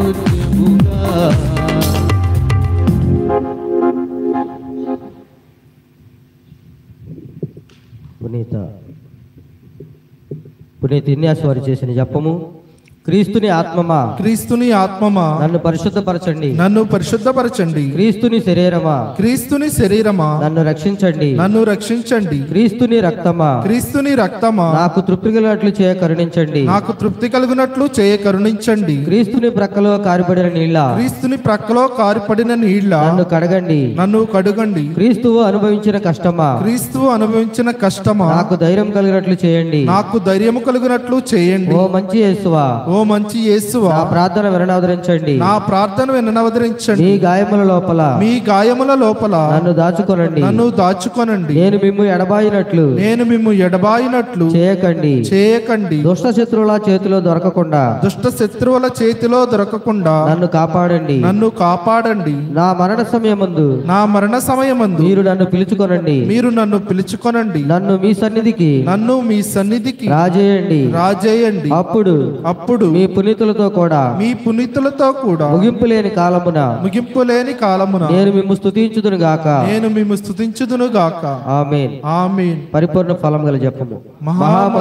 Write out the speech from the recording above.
శూన్యముగా. పునీత ఇన్యాస్ వారు చేసిన జపము. క్రీస్తుని ఆత్మమా, క్రీస్తుని ఆత్మమా, నన్ను పరిశుద్ధపరచండి, నన్ను పరిశుద్ధపరచండి. క్రీస్తుని శరీరమా, క్రీస్తుని శరీరమా, నన్ను రక్షించండి, నన్ను రక్షించండి. క్రీస్తుని రక్తమా, క్రీస్తుని రక్తమా, నాకు తృప్తి కలిగినట్లు చేయ కరుణించండి, నాకు తృప్తి కలుగునట్లు చేయ కరుణించండి. క్రీస్తుని ప్రక్కలో కారిపడిన నీళ్ళ, క్రీస్తుని ప్రక్కలో కారిపడిన నీళ్ల, నన్ను కడగండి, నన్ను కడుగండి. క్రీస్తువు అనుభవించిన కష్టమా, క్రీస్తువు అనుభవించిన కష్టమా, నాకు ధైర్యం కలిగినట్లు చేయండి, నాకు ధైర్యము కలుగునట్లు చేయండి. ఓ మంచి యేసువా, ఓ మంచి యేసువా, నా ప్రార్థన వినవదరించండి, నా ప్రార్థన వినవదరించండి. మీ గాయముల లోపల, మీ గాయముల లోపల నన్ను దాచుకొనండి, నన్ను దాచుకొనండి. నేను మిమ్ము ఎడబాయినట్లు, నేను మిమ్ము ఎడబాయినట్లు చేయకండి, చేయకండి. దుష్ట శత్రువుల చేతిలో దొరకకుండా, దుష్ట శత్రువుల చేతిలో దొరకకుండా నన్ను కాపాడండి, నన్ను కాపాడండి. నా మరణ సమయమందు, నా మరణ సమయమందు మీరు నన్ను పిలుచుకొనండి, మీరు నన్ను పిలుచుకొనండి. నన్ను మీ సన్నిధికి, నన్ను మీ సన్నిధికి రాజేయండి, రాజేయండి. అప్పుడు మీ పునీతులతో కూడా, మీ పునీతులతో కూడా ముగింపు లేని కాలమున, ముగింపు లేని కాలమున నేను మిమ్ము స్తుతించుదును గాక. నేను మిమ్ము స్తుతించుదును గాక. ఆమేన్. ఆమేన్. పరిపూర్ణ ఫలం గల జపము. మహా